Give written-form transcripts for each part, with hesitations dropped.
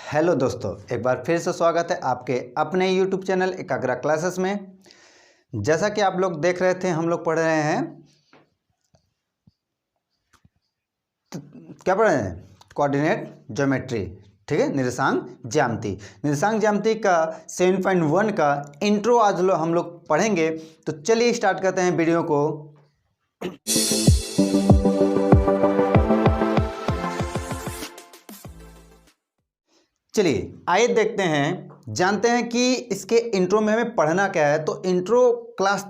Hello दोस्तों, एक बार फिर से स्वागत है आपके अपने यूट्यूब चैनल एकाग्रा क्लासेस में। जैसा कि आप लोग देख रहे थे, हम लोग पढ़ रहे हैं क्या पढ़ रहे हैं? Coordinate geometry. ठीक है, निर्देशांक ज्यामिति का 7.1 का इंट्रो आज हम लोग पढ़ेंगे। तो चलिए स्टार्ट करते हैं वीडियो को। चलिए आइए देखते हैं, जानते हैं कि इसके इंट्रो में हमें पढ़ना क्या है। तो इंट्रो क्लास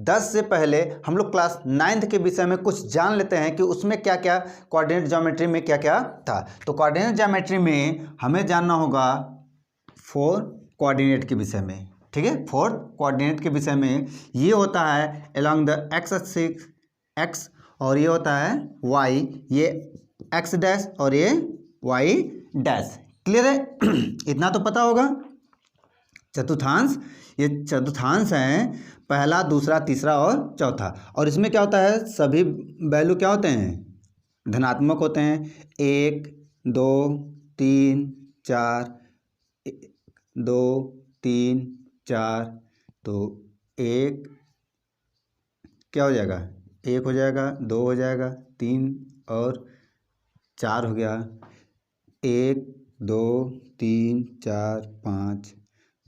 10 से पहले हम लोग क्लास 9th के विषय में कुछ जान लेते हैं कि उसमें क्या क्या कोऑर्डिनेट ज्योमेट्री में क्या क्या था। तो कोऑर्डिनेट ज्योमेट्री में हमें जानना होगा 4 कोऑर्डिनेट के विषय में। ठीक है, 4 कोऑर्डिनेट के विषय में ये होता है along the x axis x, और ये होता है वाई, ये एक्स डैश और ये वाई डैश। क्लियर है? इतना तो पता होगा। चतुर्थांश, ये चतुर्थांश है, पहला, दूसरा, तीसरा और चौथा। और इसमें क्या होता है, सभी वैल्यू क्या होते हैं? धनात्मक होते हैं। 1 2 3 4, 2 3 4, तो 1 क्या हो जाएगा? 1 हो जाएगा, 2 हो जाएगा, 3 और 4 हो गया। 1 2 3 4 5,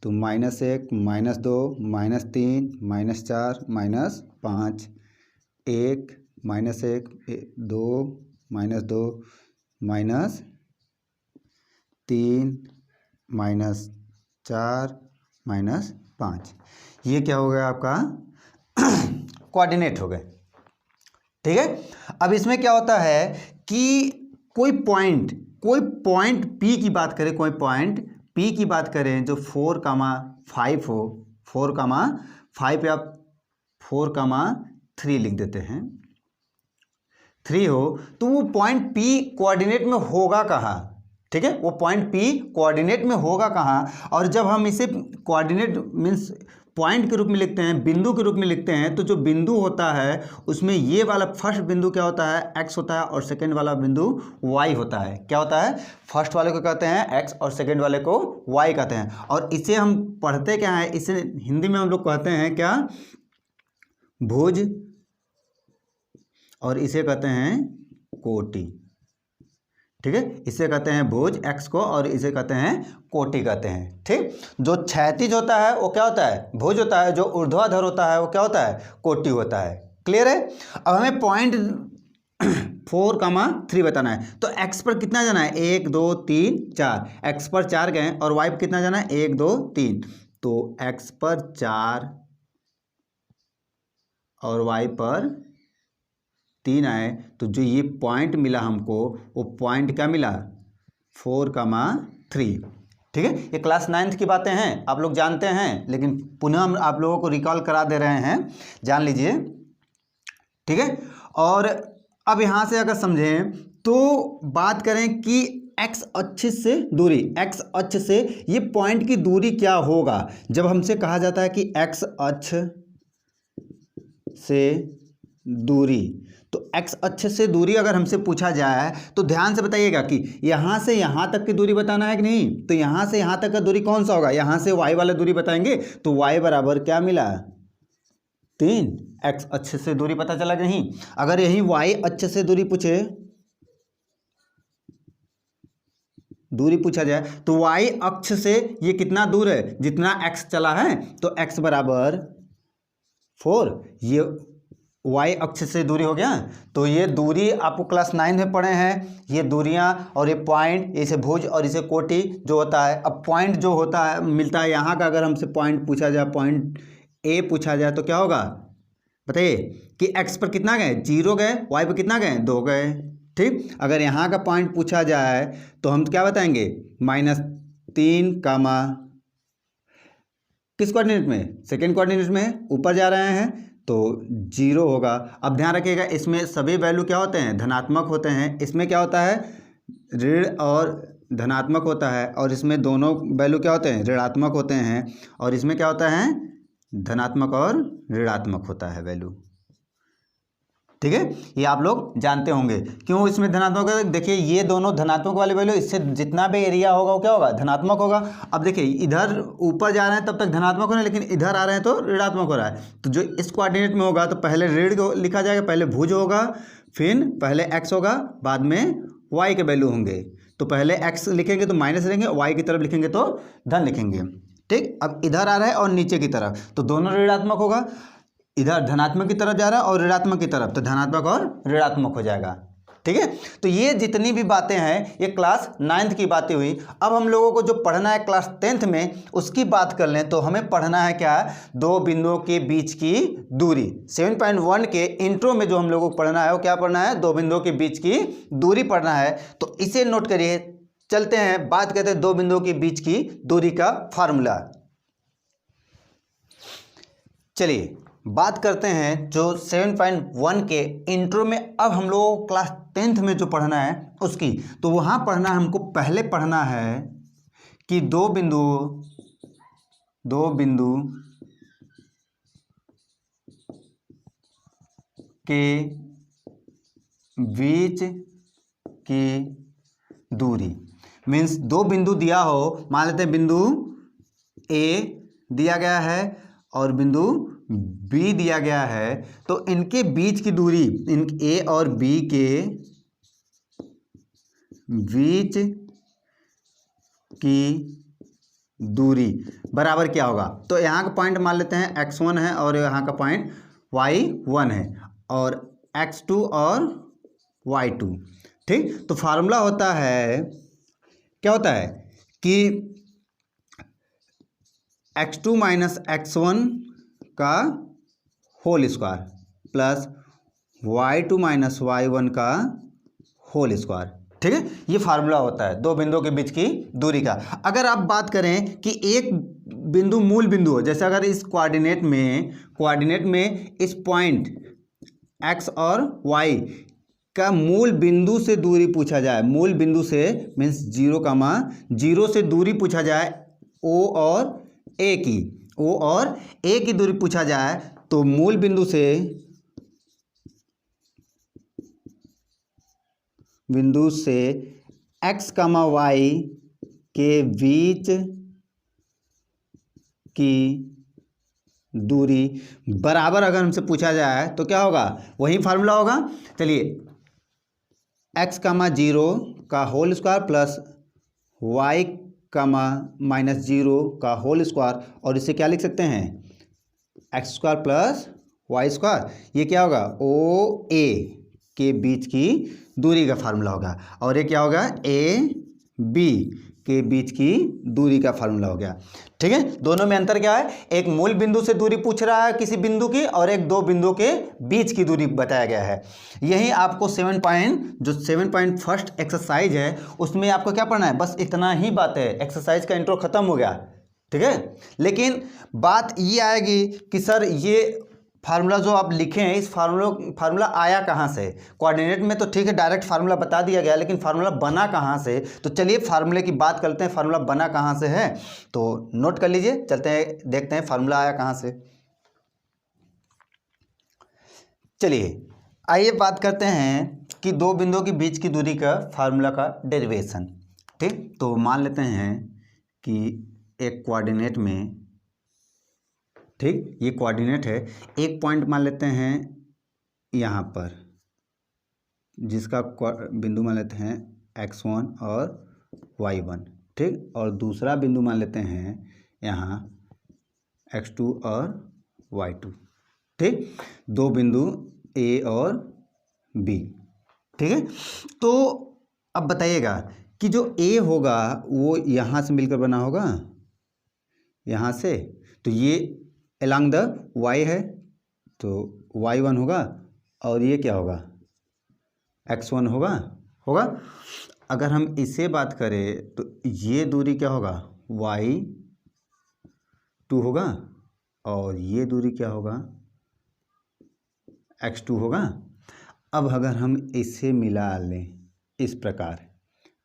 तो -1 -2 -3 -4 -5, 1 -1 2 -2 -3 -4 -5, ये क्या हो गया आपका? कोऑर्डिनेट हो गए। ठीक है, अब इसमें क्या होता है कि कोई पॉइंट P की बात करें, कोई पॉइंट P की बात करें जो 4,5 हो, 4,5 या 4,3 लिख देते हैं, 3 हो, तो वो पॉइंट P कोऑर्डिनेट में होगा कहाँ? ठीक है, वो पॉइंट P कोऑर्डिनेट में होगा कहाँ? और जब हम इसे कोऑर्डिनेट मीन्स पॉइंट के रूप में लिखते हैं, बिंदु के रूप में लिखते हैं, तो जो बिंदु होता है उसमें ये वाला फर्स्ट बिंदु क्या होता है? x होता है, और सेकंड वाला बिंदु y होता है। क्या होता है? फर्स्ट वाले को कहते हैं x और सेकंड वाले को y कहते हैं। और इसे हम पढ़ते क्या है? इसे हिंदी में हम लोग कहते हैं क्या? भुज, और इसे कहते हैं कोटि। ठीक है, इसे कहते हैं भुज x को, और इसे कहते हैं कोटि कहते हैं। ठीक, जो क्षैतिज होता है वो क्या होता है? भुज होता है, जो ऊर्ध्वाधर होता है वो क्या होता है? कोटि होता है। क्लियर है? अब हमें पॉइंट 4,3 बताना है। तो x पर कितना जाना है? 1 2 3 4, x पर 4 गए, और y पर कितना जाना है? 1 2 3, तो x पर 4 और y पर 3 आए, तो जो ये पॉइंट मिला हमको, वो पॉइंट क्या मिला? 4,3। ठीक है, ये क्लास 9th की बातें हैं, आप लोग जानते हैं, लेकिन पुनः हम आप लोगों को रिकॉल करा दे रहे हैं, जान लीजिए। ठीक है, और अब यहाँ से अगर समझें तो बात करें कि x अक्ष से दूरी, x अक्ष से ये पॉइंट की दूरी क्या होगा? जब हमसे कहा जाता है कि x अक्ष से दूरी, तो x अक्ष से दूरी अगर हमसे पूछा जाए तो ध्यान से बताइएगा कि यहाँ से यहाँ तक की दूरी बताना है कि नहीं। तो यहाँ से यहाँ तक का दूरी कौन सा होगा? यहाँ से y वाला दूरी बताएंगे, तो y बराबर क्या मिला? 3। x अक्ष से दूरी पता चला कि नहीं? अगर यही y अक्ष से दूरी पूछा जाए तो y अक्ष से ये कितना दूर है? जितना x चला है, तो x बराबर 4, ये y अक्ष से दूरी हो गया। तो ये दूरी आपको क्लास 9 में पढ़े हैं, ये दूरियां, और ये पॉइंट, इसे भुज और इसे कोटि जो होता है। अब पॉइंट जो होता है मिलता है यहाँ का, अगर हमसे पॉइंट पूछा जाए, पॉइंट A पूछा जाए, तो क्या होगा बताइए कि x पर कितना गए? 0 गए, y पर कितना गए? 2 गए। ठीक, अगर यहाँ का पॉइंट पूछा जाए तो हम क्या बताएंगे? -3, किस कोऑर्डिनेट में? सेकेंड कोऑर्डिनेट में ऊपर जा रहे हैं, तो 0 होगा। अब ध्यान रखिएगा, इसमें सभी वैल्यू क्या होते हैं? धनात्मक होते हैं। इसमें क्या होता है? ऋण और धनात्मक होता है, और इसमें दोनों वैल्यू क्या होते हैं? ऋणात्मक होते हैं। और इसमें क्या होता है? धनात्मक और ऋणात्मक होता है वैल्यू। ठीक है, ये आप लोग जानते होंगे। क्यों इसमें धनात्मक है? देखिए ये दोनों धनात्मक वाले वैल्यू, इससे जितना भी एरिया होगा वो क्या होगा? धनात्मक होगा। अब देखिए इधर ऊपर जा रहे हैं तब तक धनात्मक हो रहा है, लेकिन इधर आ रहे हैं तो ऋणात्मक हो रहा है। तो जो इस कोऑर्डिनेट में होगा तो पहले ऋण को लिखा जाएगा, पहले भुज होगा, फिर पहले एक्स होगा, बाद में वाई के वैल्यू होंगे। तो पहले एक्स लिखेंगे तो माइनस लेंगे, वाई की तरफ लिखेंगे तो धन लिखेंगे। ठीक, अब इधर आ रहा है और नीचे की तरफ, तो दोनों ऋणात्मक होगा। इधर धनात्मक की तरफ जा रहा है और ऋणात्मक की तरफ, तो धनात्मक और ऋणात्मक हो जाएगा। ठीक है, तो ये जितनी भी बातें हैं ये क्लास 9th की बातें हुई। अब हम लोगों को जो पढ़ना है क्लास 10th में उसकी बात कर लें तो हमें पढ़ना है क्या? दो बिंदुओं के बीच की दूरी। 7.1 के इंट्रो में जो हम लोगों को पढ़ना है वो क्या पढ़ना है? दो बिंदुओं के बीच की दूरी पढ़ना है। तो इसे नोट करिए। चलते हैं, बात करते हैं दो बिंदुओं के बीच की दूरी का फार्मूला। चलिए बात करते हैं जो 7.1 के इंट्रो में अब हम लोगों को क्लास 10th में जो पढ़ना है उसकी। तो वहाँ पढ़ना है, हमको पहले पढ़ना है कि दो बिंदु के बीच की दूरी। मीन्स दो बिंदु दिया हो, मान लेते हैं बिंदु ए दिया गया है और बिंदु बी दिया गया है, तो इनके बीच की दूरी, इन ए और बी के बीच की दूरी बराबर क्या होगा? तो यहाँ का पॉइंट मान लेते हैं x1 है और यहाँ का पॉइंट y1 है और x2 और y2। ठीक, तो फार्मूला होता है, क्या होता है कि x2 माइनस x1 का whole square plus y2 minus y1 का होल स्क्वायर। ठीक है, ये फार्मूला होता है दो बिंदुओं के बीच की दूरी का। अगर आप बात करें कि एक बिंदु मूल बिंदु हो, जैसे अगर इस कोऑर्डिनेट में इस पॉइंट x और y का मूल बिंदु से दूरी पूछा जाए, मूल बिंदु से मीन्स 0, से दूरी पूछा जाए O और A की दूरी पूछा जाए, तो मूल बिंदु से x, y के बीच की दूरी बराबर अगर हमसे पूछा जाए तो क्या होगा? वही फार्मूला होगा। चलिए x, 0 का whole square plus y, minus 0 का होल स्क्वायर, और इसे क्या लिख सकते हैं? X square plus y square. ये क्या होगा? ओ ए के बीच की दूरी का फार्मूला होगा। और ये क्या होगा? ए बी के बीच की दूरी का फार्मूला हो गया। ठीक है, दोनों में अंतर क्या है? एक मूल बिंदु से दूरी पूछ रहा है किसी बिंदु की, और एक दो बिंदु के बीच की दूरी बताया गया है। यही आपको 7.1 एक्सरसाइज है उसमें आपको क्या पढ़ना है? बस इतना ही बात है। एक्सरसाइज का इंट्रो खत्म हो गया। ठीक है, लेकिन बात ये आएगी कि सर ये फार्मूला जो आप लिखे हैं, इस फार्मूला आया कहाँ से? कोऑर्डिनेट में तो ठीक है डायरेक्ट फार्मूला बता दिया गया, लेकिन फार्मूला बना कहाँ से? तो चलिए फार्मूले की बात करते हैं, फार्मूला बना कहाँ से है तो नोट कर लीजिए। चलते हैं देखते हैं फार्मूला आया कहाँ से। चलिए आइए बात करते हैं कि दो बिंदुओं के बीच की दूरी का फार्मूला का डेरिवेशन। ठीक, तो मान लेते हैं कि एक कोऑर्डिनेट में, ठीक ये कोऑर्डिनेट है, एक पॉइंट मान लेते हैं यहाँ पर जिसका बिंदु मान लेते हैं x1 और y1। ठीक, और दूसरा बिंदु मान लेते हैं यहाँ x2 और y2। ठीक, दो बिंदु A और B। ठीक है, तो अब बताइएगा कि जो A होगा वो यहाँ से मिलकर बना होगा, यहाँ से, तो ये along द y है तो y1 होगा, और ये क्या होगा? x1 होगा। अगर हम इसे बात करें तो ये दूरी क्या होगा? y2 होगा, और ये दूरी क्या होगा? x2 होगा। अब अगर हम इसे मिला लें इस प्रकार,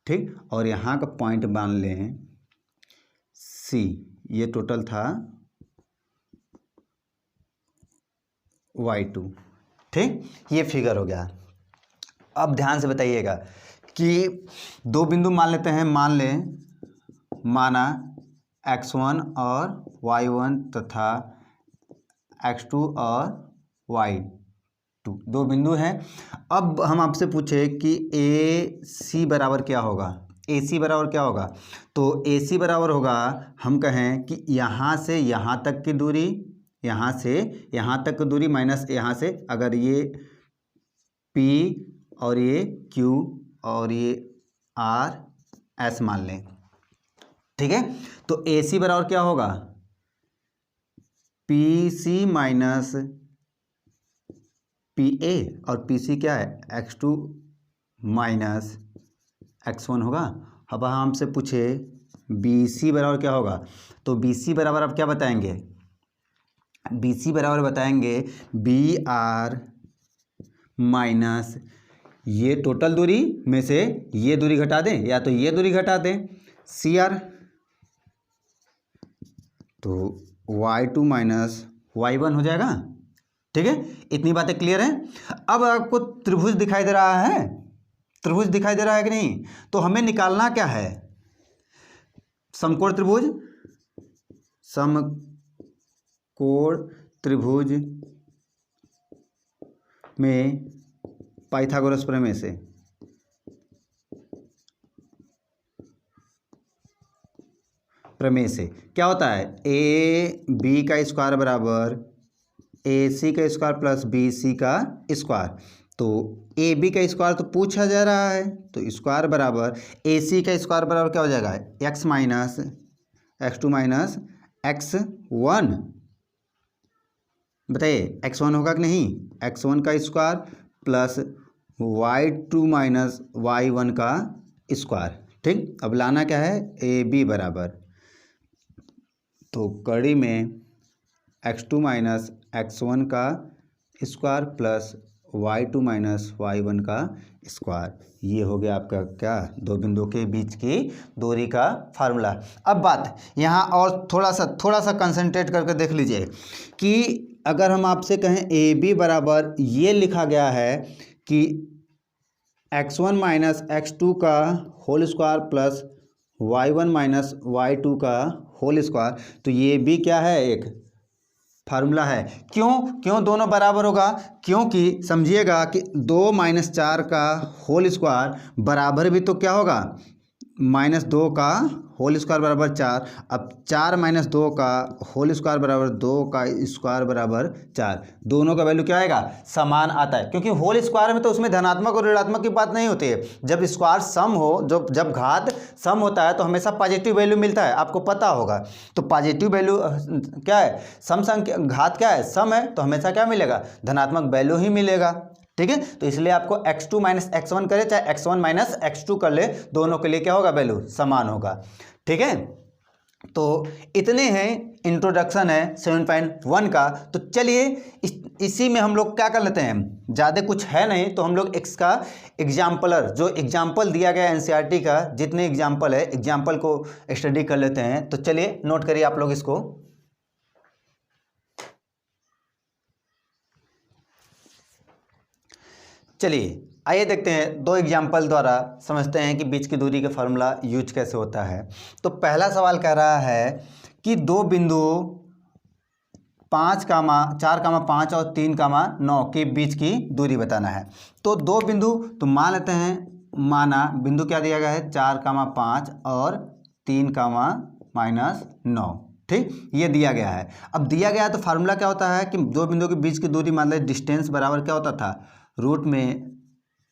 ठीक, और यहाँ का पॉइंट मान लें C, ये टोटल था y2, ठीक, ये फिगर हो गया। अब ध्यान से बताइएगा कि दो बिंदु मान लेते हैं, माना x1 और y1 तथा x2 और y2 दो बिंदु हैं। अब हम आपसे पूछे कि AC बराबर क्या होगा, AC बराबर क्या होगा, तो AC बराबर होगा, हम कहें कि यहाँ से यहाँ तक की दूरी, यहाँ से यहाँ तक की दूरी माइनस यहाँ से, अगर ये P और ये Q और ये R S मान लें, ठीक है। तो AC बराबर क्या होगा, PC माइनस PA, और PC क्या है, x2 माइनस x1 होगा। अब हमसे पूछे BC बराबर क्या होगा, तो BC बराबर आप क्या बताएंगे, BC बराबर बताएंगे BR माइनस ये टोटल दूरी में से ये दूरी घटा दें या तो ये दूरी घटा दें CR, तो y2 माइनस y1 हो जाएगा। ठीक है, इतनी बातें क्लियर हैं। अब आपको त्रिभुज दिखाई दे रहा है, त्रिभुज दिखाई दे रहा है कि नहीं, तो हमें निकालना क्या है, समकोण त्रिभुज, समकोण त्रिभुज में पाइथागोरस प्रमेय से क्या होता है, AB का स्क्वायर बराबर AC का स्क्वायर प्लस BC का स्क्वायर। तो AB का स्क्वायर तो पूछा जा रहा है, तो स्क्वायर बराबर AC का स्क्वायर बराबर क्या हो जाएगा, x minus x2 minus x1। बताइए x1 होगा कि नहीं, x1 का square plus y2 minus y1 का स्क्वायर। ठीक, अब लाना क्या है, AB बराबर, तो कड़ी में x2 माइनस x1 का square plus y2 minus y1 का स्क्वायर, ये हो गया आपका क्या, दो बिंदुओं के बीच की दूरी का फार्मूला। अब बात यहाँ और थोड़ा सा कंसंट्रेट करके देख लीजिए कि अगर हम आपसे कहें AB बराबर ये लिखा गया है कि x1 माइनस x2 का whole square plus y1 minus y2 का होल स्क्वायर, तो ये भी क्या है, एक फार्मूला है। क्यों दोनों बराबर होगा, क्योंकि समझिएगा कि 2 माइनस 4 का होल स्क्वायर बराबर भी तो क्या होगा, -2 का होल स्क्वायर बराबर 4। अब 4 माइनस 2 का होल स्क्वायर बराबर 2 का स्क्वायर बराबर 4, दोनों का वैल्यू क्या आएगा, समान आता है। क्योंकि होल स्क्वायर में तो उसमें धनात्मक और ऋणात्मक की बात नहीं होती है। जब स्क्वायर सम हो, जब घात सम होता है तो हमेशा पॉजिटिव वैल्यू मिलता है, आपको पता होगा। तो पॉजिटिव वैल्यू क्या है, सम संख्या, घात क्या है, सम है, तो हमेशा क्या मिलेगा, धनात्मक वैल्यू ही मिलेगा। ठीक है, तो इसलिए आपको x2 माइनस x1 करे चाहे x1 माइनस x2 कर ले, दोनों के लिए क्या होगा, वैल्यू समान होगा। ठीक है, तो इतने हैं, इंट्रोडक्शन है 7.1 का। तो चलिए इसी में हम लोग क्या कर लेते हैं, ज़्यादा कुछ है नहीं, तो हम लोग इसका एग्जाम्पलर, जो एग्जाम्पल दिया गया एनसीईआरटी का, जितने एग्जाम्पल है, एग्जाम्पल को स्टडी कर लेते हैं। तो चलिए नोट करिए आप लोग इसको। चलिए आइए देखते हैं, दो एग्जाम्पल द्वारा समझते हैं कि बीच की दूरी का फार्मूला यूज कैसे होता है। तो पहला सवाल कह रहा है कि दो बिंदु 4,5 और 3,9 के बीच की दूरी बताना है। तो दो बिंदु तो मान लेते हैं, माना बिंदु क्या दिया गया है, 4,5 और 3,-9। ठीक, ये दिया गया है। अब दिया गया है तो फार्मूला क्या होता है कि दो बिंदुओं के बीच की दूरी मान लें, डिस्टेंस बराबर क्या होता था, रूट में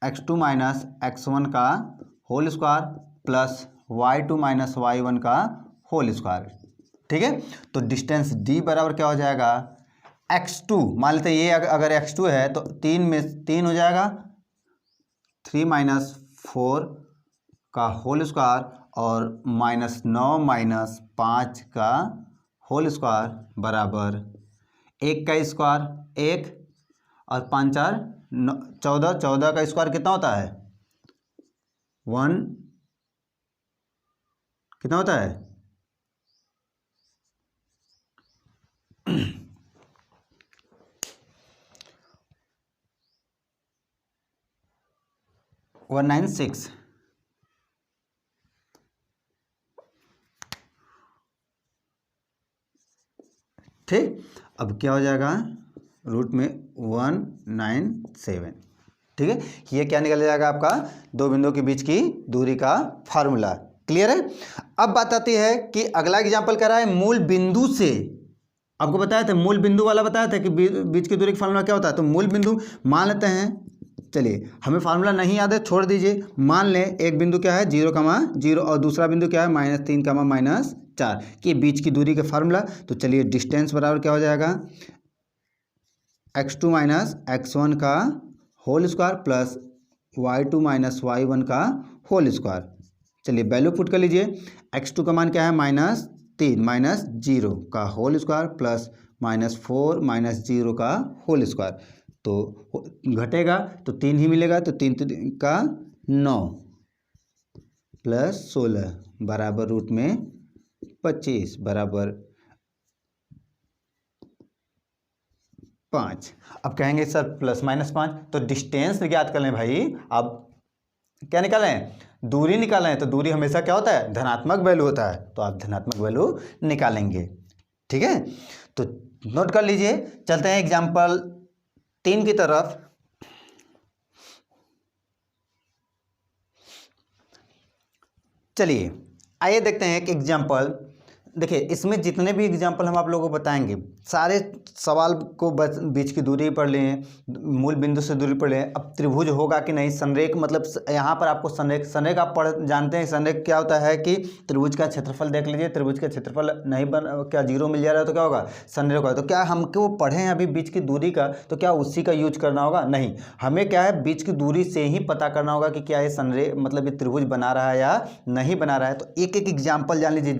x2 माइनस x1 का whole square plus y2 minus y1 का होल स्क्वायर। ठीक है, तो डिस्टेंस d बराबर क्या हो जाएगा, x2 मान लेते हैं, ये अगर x2 है तो 3 में 3 हो जाएगा, 3 माइनस 4 का होल स्क्वायर और -9 माइनस 5 का होल स्क्वायर बराबर 1 का स्क्वायर 1 और 5 4 14, 14 का स्क्वायर कितना होता है, 1, कितना होता है, 196। ठीक, अब क्या हो जाएगा, रूट में 197। ठीक है, ये क्या निकल जाएगा आपका, दो बिंदुओं के बीच की दूरी का फार्मूला। क्लियर है। अब बात आती है कि अगला एग्जाम्पल कह रहा है मूल बिंदु से, आपको बताया था मूल बिंदु वाला बताया था कि बीच की दूरी का फार्मूला क्या होता है। तो मूल बिंदु मान लेते हैं, चलिए हमें फार्मूला नहीं याद है छोड़ दीजिए। मान लें एक बिंदु क्या है 0,0 और दूसरा बिंदु क्या है -3, -4 के बीच की दूरी का फार्मूला। तो चलिए डिस्टेंस बराबर क्या हो जाएगा, x2 - x1 का whole square plus y2 - y1 का होल स्क्वायर। चलिए वैल्यू पुट कर लीजिए, x2 का मान क्या है -3 -0 का होल स्क्वायर प्लस -4 -0 का होल स्क्वायर। तो घटेगा तो 3 ही मिलेगा, तो 3 का 9 प्लस 16 बराबर रूट में 25 बराबर 5। अब कहेंगे सर +-5, तो डिस्टेंस ज्ञात कर लें भाई। अब क्या निकालें, दूरी निकालें। तो दूरी हमेशा क्या होता है, धनात्मक वैल्यू होता है, तो आप धनात्मक वैल्यू निकालेंगे। ठीक है, तो नोट कर लीजिए। चलते हैं एग्जाम्पल 3 की तरफ। चलिए आइए देखते हैं एक एग्जाम्पल। देखिए इसमें जितने भी एग्जाम्पल हम आप लोगों को बताएंगे, सारे सवाल को बीच की दूरी पढ़ लें, मूल बिंदु से दूरी पढ़ लें। अब त्रिभुज होगा कि नहीं, संरेख मतलब यहाँ पर आपको संरेख आप पढ़ जानते हैं। संरेख क्या होता है कि त्रिभुज का क्षेत्रफल देख लीजिए, त्रिभुज का क्षेत्रफल नहीं क्या 0 मिल जा रहा है तो क्या होगा, संरेख होगा। तो क्या हमको पढ़े हैं अभी बीच की दूरी का, तो क्या उसी का यूज करना होगा, नहीं। हमें क्या है बीच की दूरी से ही पता करना होगा कि क्या ये संरेख मतलब ये त्रिभुज बना रहा है या नहीं बना रहा है। तो एक एक एग्जाम्पल जान लीजिए,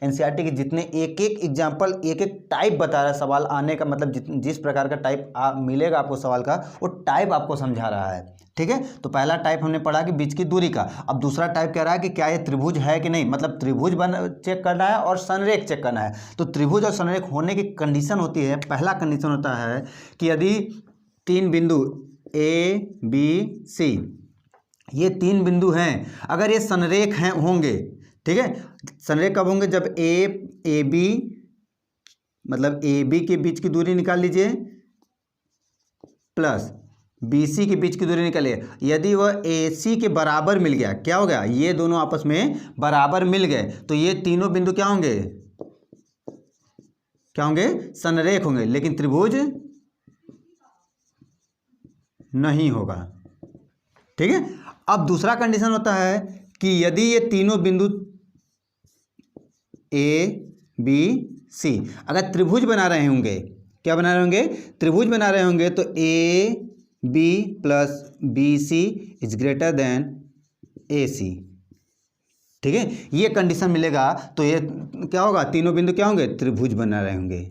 एनसीईआरटी के जितने एक एक एग्जाम्पल एक एक टाइप बता रहा है सवाल आने का, मतलब जिस प्रकार का टाइप मिलेगा आपको सवाल का, वो टाइप आपको समझा रहा है। ठीक है, तो पहला टाइप हमने पढ़ा कि बीच की दूरी का। अब दूसरा टाइप कह रहा है कि क्या ये त्रिभुज है कि नहीं, मतलब त्रिभुज चेक करना है और संरेख चेक करना है। तो त्रिभुज और संरेख होने की कंडीशन होती है, पहला कंडीशन होता है कि यदि 3 बिंदु A B C, ये 3 बिंदु हैं, अगर ये संरेख हैं होंगे। ठीक है, संरेख कब होंगे, जब ए बी मतलब ए बी के बीच की दूरी निकाल लीजिए प्लस बी सी के बीच की दूरी निकालिए। यदि वह ए सी के बराबर मिल गया, क्या हो गया, ये दोनों आपस में बराबर मिल गए, तो ये तीनों बिंदु क्या होंगे, क्या होंगे, संरेख होंगे, लेकिन त्रिभुज नहीं होगा। ठीक है, अब दूसरा कंडीशन होता है कि यदि ये तीनों बिंदु ए बी सी अगर त्रिभुज बना रहे होंगे, क्या बना रहे होंगे, त्रिभुज बना रहे होंगे, तो a B plus B c is greater than a c. ठीक है, ये कंडीशन मिलेगा तो ये क्या होगा, तीनों बिंदु क्या होंगे, त्रिभुज बना रहे होंगे।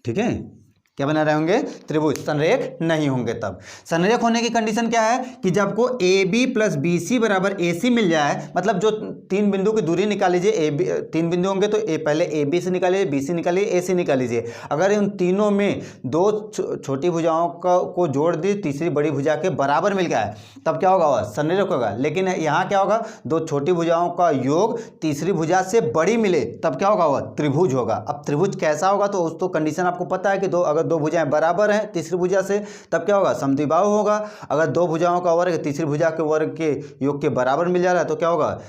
ठीक है, क्या बना रहे होंगे, त्रिभुज, संरेख नहीं होंगे। तब संरेख होने की कंडीशन क्या है कि जब को A B plus B C बराबर ए सी मिल जाए, मतलब जो 3 बिंदु की दूरी निकाल लीजिए, ए बी 3 बिंदु होंगे तो पहले ए बी से निकालिए, बी सी निकालिए, ए सी निकाल लीजिए। अगर उन तीनों में 2 छोटी भुजाओं को जोड़ दी, तीसरी बड़ी भुजा के बराबर मिल गया है, तब क्या होगा, वह संरेख होगा। लेकिन यहाँ क्या होगा, 2 छोटी भुजाओं का योग तीसरी भुजा से बड़ी मिले, तब क्या होगा, वह त्रिभुज होगा। अब त्रिभुज कैसा होगा, तो उस तो कंडीशन आपको पता है कि अगर 2 भुजाएं बराबर हैं तीसरी भुजा से, तब क्या होगा, समद्विबाहु होगा। अगर 2 भुजाओं का वर्ग तीसरी भुजा के वर्ग के योग के बराबर मिल जा रहा है, तो क्या होगा,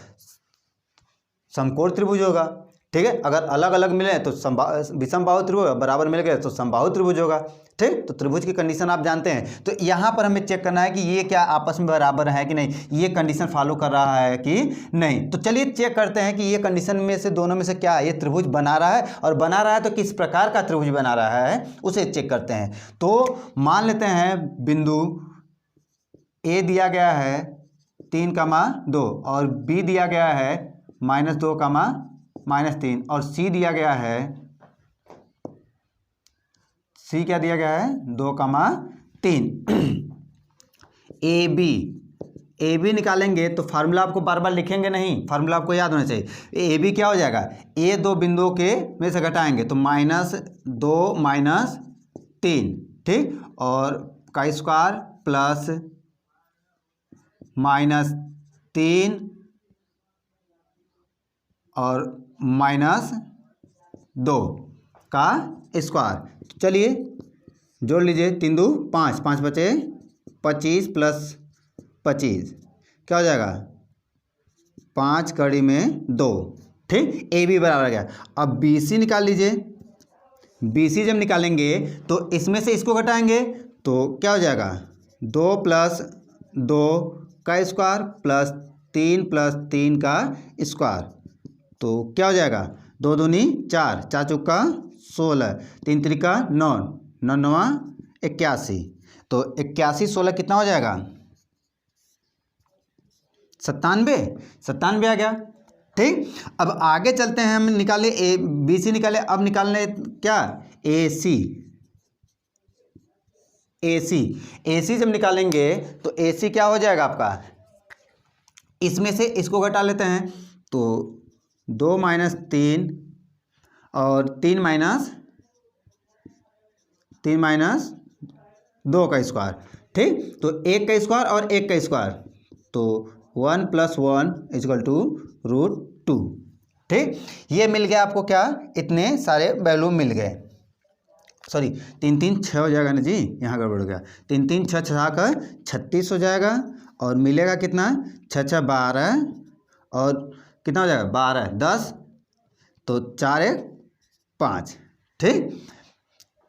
समकोण त्रिभुज होगा। ठीक है, अगर अलग अलग मिले तो विषमबाहु त्रिभुज, बराबर मिल गए तो समबाहु त्रिभुज होगा। ठीक, तो त्रिभुज की कंडीशन आप जानते हैं। तो यहाँ पर हमें चेक करना है कि ये क्या आपस में बराबर है कि नहीं, ये कंडीशन फॉलो कर रहा है कि नहीं। तो चलिए चेक करते हैं कि ये कंडीशन में से दोनों में से क्या ये त्रिभुज बना रहा है, और बना रहा है तो किस प्रकार का त्रिभुज बना रहा है उसे चेक करते हैं। तो मान लेते हैं बिंदु ए दिया गया है 3,2 और बी दिया गया है -2, -3 और सी दिया गया है, सी क्या दिया गया है 2,3। ए बी निकालेंगे तो फार्मूला आपको बार बार लिखेंगे नहीं, फार्मूला आपको याद होना चाहिए। ए बी क्या हो जाएगा, ए 2 बिंदुओं के में से घटाएंगे तो -2 -3, ठीक, और का स्क्वायर प्लस -3 और -2 का स्क्वायर। चलिए जोड़ लीजिए, 3 2 5, 5 बचे 25 + 25 क्या हो जाएगा 5 कड़ी में 2। ठीक, ए बी बराबर आ गया। अब बी सी निकाल लीजिए। बी सी जब निकालेंगे तो इसमें से इसको घटाएंगे तो क्या हो जाएगा 2 + 2 का स्क्वायर प्लस 3 + 3 का स्क्वायर, तो क्या हो जाएगा 2 दूनी 4, 4 चौका 16, 3 त्रिका 9, 9 9 81, तो 81 16 कितना हो जाएगा 97, 97 आ गया। ठीक, अब आगे चलते हैं, हम निकाले ए बी सी निकाले, अब निकालने क्या ए सी। ए सी जब निकालेंगे तो ए सी क्या हो जाएगा आपका, इसमें से इसको घटा लेते हैं तो 2 - 3 और 3 - 2 का स्क्वायर। ठीक, तो 1 का स्क्वायर और 1 का स्क्वायर, तो 1 + 1 = √2। ठीक, ये मिल गया आपको क्या, इतने सारे वैल्यू मिल गए। सॉरी 3 3 6 हो जाएगा ना जी, यहाँ गड़बड़ हो गया। 3 3 6 6 का 36 हो जाएगा और मिलेगा कितना 6 6 12 और कितना हो जाएगा 12 10, तो 4 1 5। ठीक,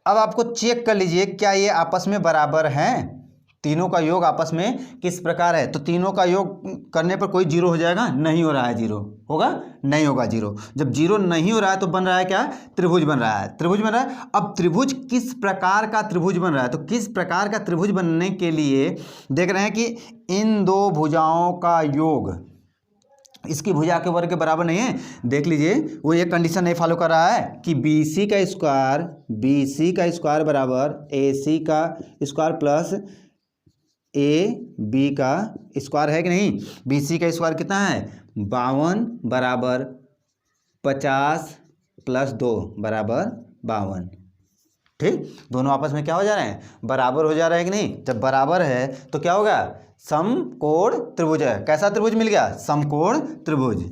अब आपको चेक कर लीजिए क्या ये आपस में बराबर हैं, तीनों का योग आपस में किस प्रकार है। तो तीनों का योग करने पर कोई जीरो हो जाएगा, नहीं हो रहा है जीरो, होगा नहीं होगा जीरो। जब जीरो नहीं हो रहा है तो बन रहा है क्या, त्रिभुज बन रहा है, त्रिभुज बन रहा है। अब त्रिभुज किस प्रकार का त्रिभुज बन रहा है, तो किस प्रकार का त्रिभुज बनने के लिए देख रहे हैं कि इन दो भुजाओं का योग इसकी भुजा के वर्ग के बराबर नहीं है। देख लीजिए वो ये कंडीशन नहीं फॉलो कर रहा है कि बी सी का स्क्वायर बराबर ए सी का स्क्वायर प्लस ए बी का स्क्वायर है कि नहीं। बी सी का स्क्वायर कितना है 52 बराबर 50 + 2 बराबर 52। ठीक, दोनों आपस में क्या हो जा रहे हैं, बराबर हो जा रहे हैं कि नहीं। जब बराबर है तो क्या होगा, समकोण त्रिभुज है। कैसा त्रिभुज मिल गया, समकोण त्रिभुज,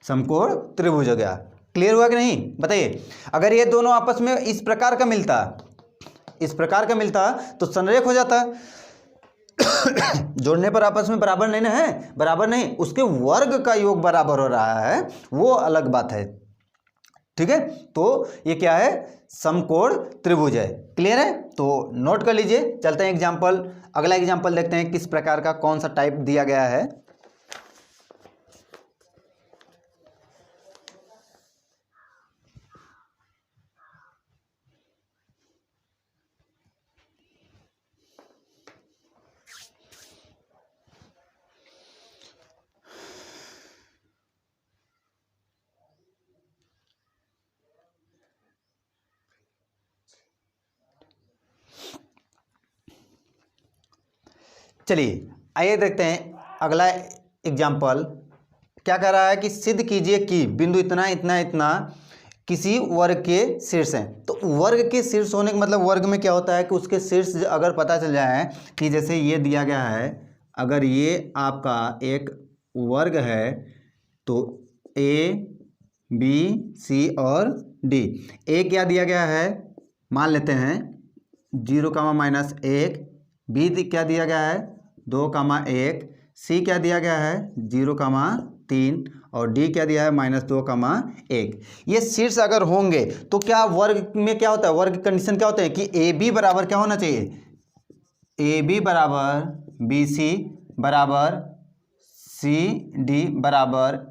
समकोण त्रिभुज हो गया। क्लियर हुआ कि नहीं बताइए। अगर ये दोनों आपस में इस प्रकार का मिलता तो संरेख हो जाता। जोड़ने पर आपस में बराबर नहीं ना है, बराबर नहीं, उसके वर्ग का योग बराबर हो रहा है, वो अलग बात है। ठीक है, तो ये क्या है, समकोण त्रिभुज है। क्लियर है, तो नोट कर लीजिए। चलते हैं एग्जाम्पल, अगला एग्जाम्पल देखते हैं किस प्रकार का कौन सा टाइप दिया गया है। चलिए आइए देखते हैं अगला एग्जाम्पल क्या कह रहा है कि सिद्ध कीजिए कि बिंदु इतना इतना इतना किसी वर्ग के शीर्ष हैं। तो वर्ग के शीर्ष होने का मतलब वर्ग में क्या होता है कि उसके शीर्ष अगर पता चल जाए कि जैसे ये दिया गया है, अगर ये आपका एक वर्ग है तो ए बी सी और डी। ए क्या दिया गया है, मान लेते हैं 0, -1, बी क्या दिया गया है 2, 1, सी क्या दिया गया है 0, 3 और डी क्या दिया है -2, 1। ये शीर्ष अगर होंगे तो क्या वर्ग में क्या होता है, वर्ग कंडीशन क्या होते हैं कि ए बी बराबर क्या होना चाहिए, ए बी बराबर बी सी बराबर सी डी बराबर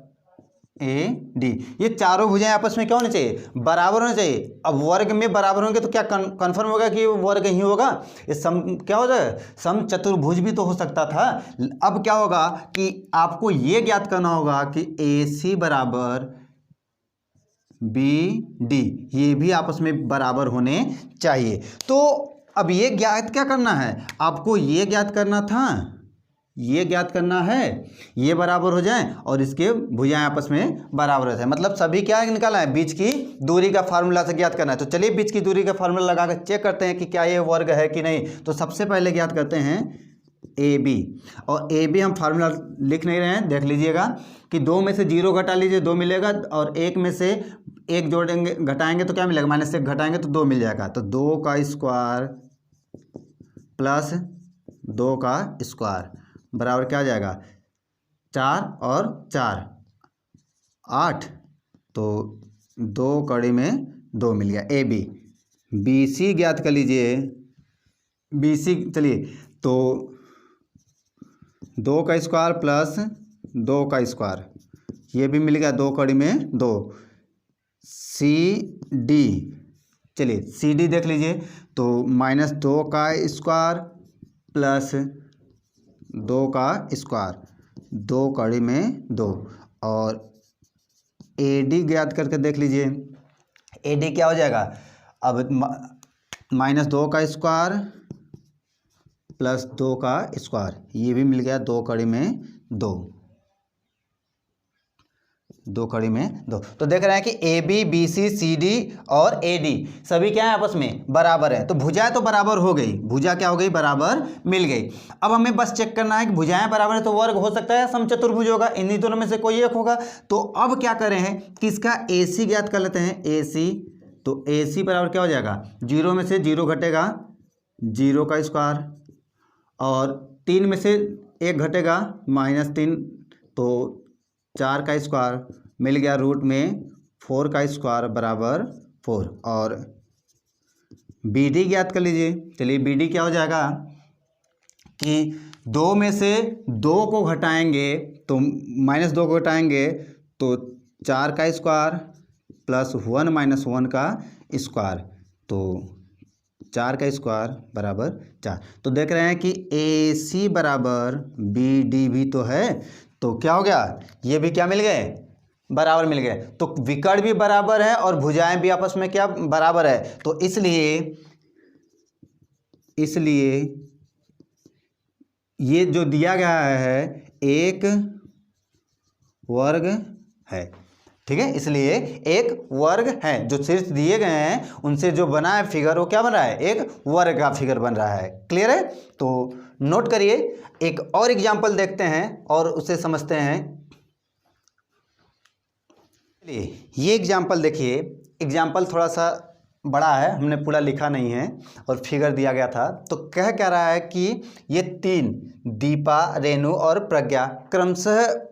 ए डी। ये चारों भुजाएं आपस में क्या होनी चाहिए, बराबर होना चाहिए। अब वर्ग में बराबर होंगे तो क्या कन्फर्म होगा कि वर्ग ही होगा। ये सम क्या हो जाए, सम चतुर्भुज भी तो हो सकता था। अब क्या होगा कि आपको ये ज्ञात करना होगा कि ए सी बराबर बी डी, ये भी आपस में बराबर होने चाहिए। तो अब ये ज्ञात क्या करना है, आपको ये ज्ञात करना था, ये ज्ञात करना है, ये बराबर हो जाए और इसके भुजाएं आपस में बराबर हो जाए। मतलब सभी क्या निकालना है, बीच की दूरी का फार्मूला से ज्ञात करना है। तो चलिए बीच की दूरी का फार्मूला लगा कर चेक करते हैं कि क्या ये वर्ग है कि नहीं। तो सबसे पहले ज्ञात करते हैं ए बी, और ए बी हम फार्मूला लिख नहीं रहे हैं, देख लीजिएगा कि 2 में से 0 घटा लीजिए 2 मिलेगा, और 1 में से 1 जोड़ेंगे घटाएंगे तो क्या मिलेगा, -1 घटाएंगे तो 2 मिल जाएगा। तो 2 का स्क्वायर प्लस 2 का स्क्वायर बराबर क्या आ जाएगा, 4 और 4 8, तो 2 कड़ी में 2 मिल गया। ए बी, बी सी ज्ञात कर लीजिए। बी सी चलिए, तो 2 का स्क्वायर प्लस 2 का स्क्वायर, ये भी मिल गया 2 कड़ी में 2। सी डी, चलिए सी डी देख लीजिए, तो -2 का स्क्वायर प्लस 2 का स्क्वायर, 2 कड़ी में 2। और ए डी ज्ञात करके देख लीजिए, ए डी क्या हो जाएगा, अब -2 का स्क्वायर प्लस 2 का स्क्वायर, ये भी मिल गया 2 कड़ी में 2, 2 कड़ी में 2। तो देख रहे हैं कि A B, B C, C D और ए डी सभी क्या है, आपस में बराबर है। तो भुजाएं तो बराबर हो गई, भुजा क्या हो गई, बराबर मिल गई। अब हमें बस चेक करना है कि भुजाएं बराबर है तो वर्ग हो सकता है, समचतुर्भुज होगा, इन्हीं दोनों में से कोई एक होगा। तो अब क्या करें हैं कि इसका ए सी ज्ञात कर लेते हैं। ए सी, तो ए सी बराबर क्या हो जाएगा, 0 में से 0 घटेगा 0 का स्क्वायर, और 3 में से 1 घटेगा -3, तो 4 का स्क्वायर मिल गया, रूट में 4 का स्क्वायर बराबर 4। और बी डी ज्ञात कर लीजिए। चलिए बी डी क्या हो जाएगा कि 2 में से 2 को घटाएंगे तो -2 को घटाएंगे तो 4 का स्क्वायर प्लस 1 - 1 का स्क्वायर, तो 4 का स्क्वायर बराबर 4। तो देख रहे हैं कि ए सी बराबर बी डी भी तो है, तो क्या हो गया, ये भी क्या मिल गए, बराबर मिल गए। तो विकर्ण भी बराबर है और भुजाएं भी आपस में क्या बराबर है। तो इसलिए ये जो दिया गया है एक वर्ग है, ठीक है। इसलिए एक वर्ग है, जो शीर्ष दिए गए हैं उनसे जो बना है फिगर वो क्या बन रहा है, एक वर्ग का फिगर बन रहा है। क्लियर है। तो नोट करिए, एक और एग्जांपल देखते हैं और उसे समझते हैं। चलिए ये एग्जांपल देखिए, एग्जांपल थोड़ा सा बड़ा है, हमने पूरा लिखा नहीं है और फिगर दिया गया था। तो कह रहा है कि ये 3 दीपा, रेणु और प्रज्ञा क्रमशः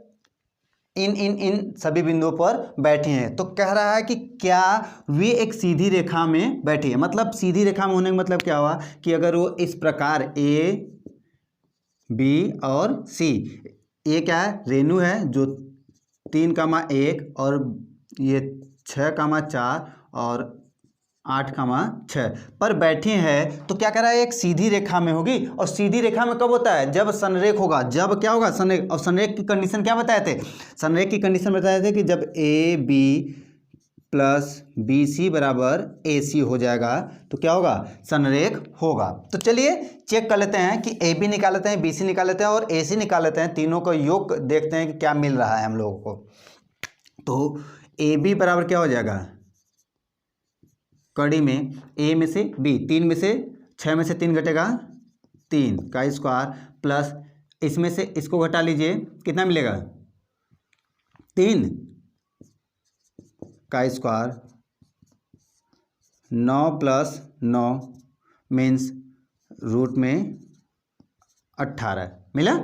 इन सभी बिंदुओं पर बैठी हैं। तो कह रहा है कि क्या वे एक सीधी रेखा में बैठी है। मतलब सीधी रेखा में होने का मतलब क्या हुआ कि अगर वो इस प्रकार ए बी और सी, ए क्या है, रेणु है जो 3,1 और ये 6,4 और 8,6 पर बैठी है, तो क्या कह रहा है, एक सीधी रेखा में होगी। और सीधी रेखा में कब होता है, जब संरेख होगा। जब क्या होगा, संरेख। और संरेख की कंडीशन क्या बताए थे, संरेख की कंडीशन बताए थे कि जब A B plus B C बराबर ए सी हो जाएगा तो क्या होगा, संरेख होगा। तो चलिए चेक कर लेते हैं कि ए बी निकाल लेते हैं, बी सी निकाल लेते हैं और ए सी निकाल लेते हैं। तीनों का योग देखते हैं कि क्या मिल रहा है हम लोगों को। तो ए बी बराबर क्या हो जाएगा, कड़ी में ए में से बी, 3 में से 6 में से 3 घटेगा 3 का स्क्वायर प्लस इसमें से इसको घटा लीजिए, कितना मिलेगा 3 का स्क्वायर, 9 + 9 मीन्स रूट में 18 मिला।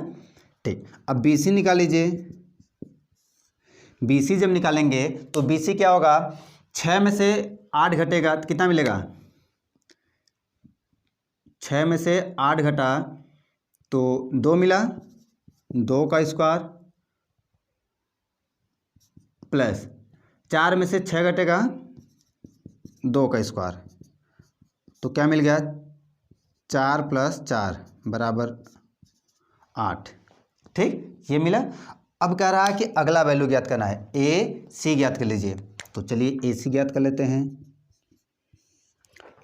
ठीक, अब बी सी निकाल लीजिए। बी सी जब निकालेंगे तो बी सी क्या होगा, 6 में से 8 घटेगा तो कितना मिलेगा, 6 में से 8 घटा तो 2 मिला, 2 का स्क्वायर प्लस 4 में से 6 घटेगा 2 का स्क्वायर, तो क्या मिल गया, 4 + 4 बराबर 8। ठीक, ये मिला। अब कह रहा है कि अगला वैल्यू ज्ञात करना है, ए सी ज्ञात कर लीजिए। तो चलिए ए सी ज्ञात कर लेते हैं।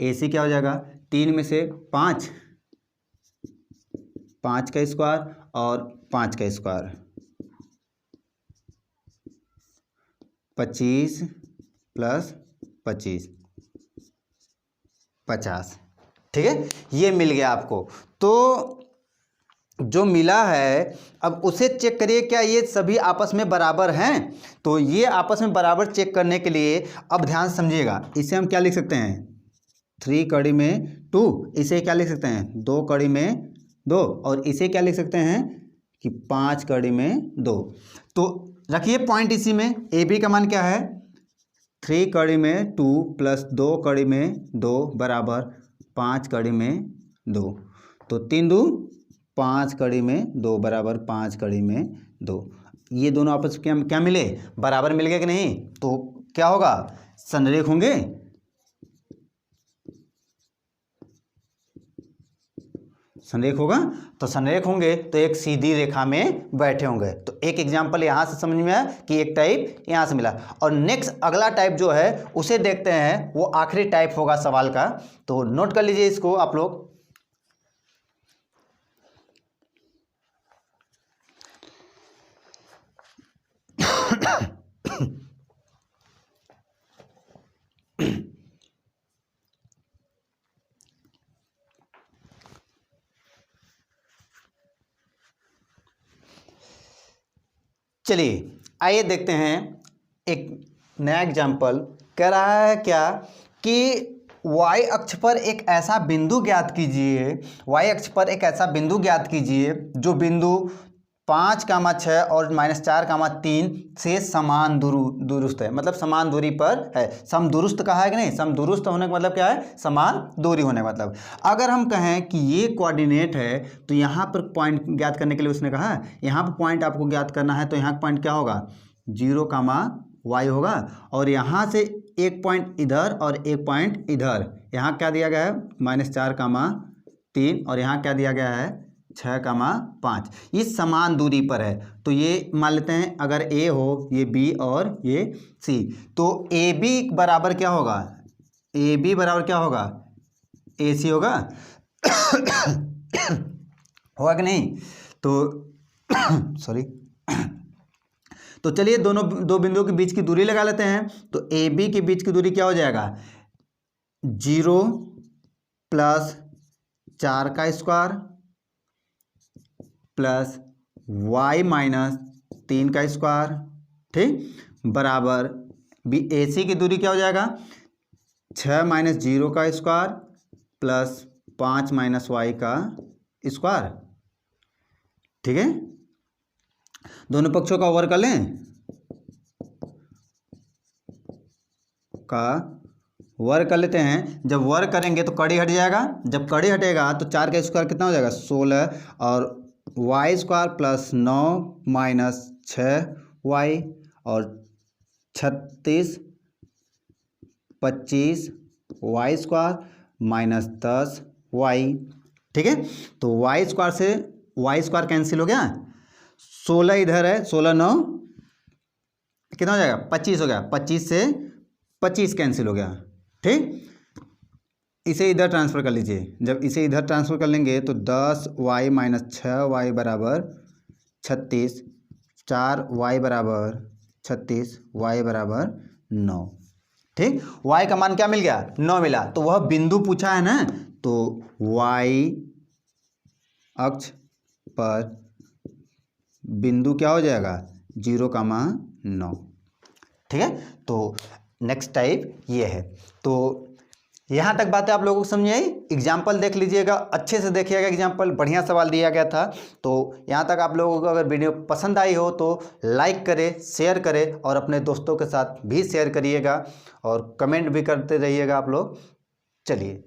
ए सी क्या हो जाएगा, 3 में से 5 का स्क्वायर और 5 का स्क्वायर 25 प्लस 25 50। ठीक है, ये मिल गया आपको। तो जो मिला है अब उसे चेक करिए क्या ये सभी आपस में बराबर हैं। तो ये आपस में बराबर चेक करने के लिए अब ध्यान से समझिएगा, इसे हम क्या लिख सकते हैं 3 कड़ी में 2, इसे क्या लिख सकते हैं 2 कड़ी में 2, और इसे क्या लिख सकते हैं कि 5 कड़ी में 2। तो रखिए पॉइंट इसी में, ए बी का मान क्या है 3 कड़ी में 2 प्लस 2 कड़ी में 2 बराबर 5 कड़ी में 2। तो 3 2 5 कड़ी में 2 बराबर 5 कड़ी में 2। ये दोनों आपस में क्या मिले बराबर मिल गए कि नहीं। तो क्या होगा संरेख होंगे। संरेख होगा, तो संरेख होंगे तो एक सीधी रेखा में बैठे होंगे। तो एक एग्जांपल यहाँ से समझ में आया कि एक टाइप यहाँ से मिला। और नेक्स्ट अगला टाइप जो है उसे देखते हैं, वो आखिरी टाइप होगा सवाल का। तो नोट कर लीजिए इसको आप लोग। चलिए आइए देखते हैं एक नया एग्जाम्पल। कह रहा है क्या कि y अक्ष पर एक ऐसा बिंदु ज्ञात कीजिए, y अक्ष पर एक ऐसा बिंदु ज्ञात कीजिए जो बिंदु 5,6 और -4,3 से समान दुरुस्त है, मतलब समान दूरी पर है। समदुरुस्त कहा है कि नहीं, समदुरुस्त होने का मतलब क्या है समान दूरी होने का मतलब। अगर हम कहें कि ये कोऑर्डिनेट है तो यहाँ पर पॉइंट ज्ञात करने के लिए उसने कहा यहाँ पर पॉइंट आपको ज्ञात करना है, तो यहाँ पॉइंट क्या होगा 0,y होगा, और यहाँ से एक पॉइंट इधर और एक पॉइंट इधर। यहाँ क्या दिया गया है -4,3 और यहाँ क्या दिया गया है 6,5। ये समान दूरी पर है। तो ये मान लेते हैं अगर A हो, ये B और ये C, तो AB बराबर क्या होगा AB बराबर क्या होगा AC होगा। होगा कि नहीं। तो सॉरी तो चलिए दो बिंदुओं के बीच की दूरी लगा लेते हैं। तो AB के बीच की दूरी क्या हो जाएगा 0 प्लस 4 का स्क्वायर प्लस y माइनस 3 का स्क्वायर, ठीक, बराबर AC की दूरी क्या हो जाएगा 6 माइनस 0 का स्क्वायर प्लस 5 माइनस y का स्क्वायर। ठीक है, दोनों पक्षों का वर्ग कर लें, का वर्ग कर लेते हैं। जब वर्ग करेंगे तो कड़ी हट जाएगा, जब कड़ी हटेगा तो 4 का स्क्वायर कितना हो जाएगा 16 और y square plus 9 minus 6y और 36 25 y स्क्वायर माइनस 10y। ठीक है, तो y स्क्वायर से y स्क्वायर कैंसिल हो गया, 16 इधर है, 16 9 कितना हो जाएगा 25 हो गया, 25 से 25 कैंसिल हो गया। ठीक, इसे इधर ट्रांसफ़र कर लीजिए। जब इसे इधर ट्रांसफ़र कर लेंगे तो 10y माइनस 6y बराबर 36, 4y बराबर 36, y बराबर 9। ठीक, y का मान क्या मिल गया 9 मिला। तो वह बिंदु पूछा है ना, तो y अक्ष पर बिंदु क्या हो जाएगा 0,9। ठीक है, तो नेक्स्ट टाइप ये है। तो यहाँ तक बातें आप लोगों को समझ आई। एग्जाम्पल देख लीजिएगा, अच्छे से देखिएगा, एग्जाम्पल बढ़िया सवाल दिया गया था। तो यहाँ तक आप लोगों को अगर वीडियो पसंद आई हो तो लाइक करें, शेयर करें और अपने दोस्तों के साथ भी शेयर करिएगा और कमेंट भी करते रहिएगा आप लोग। चलिए।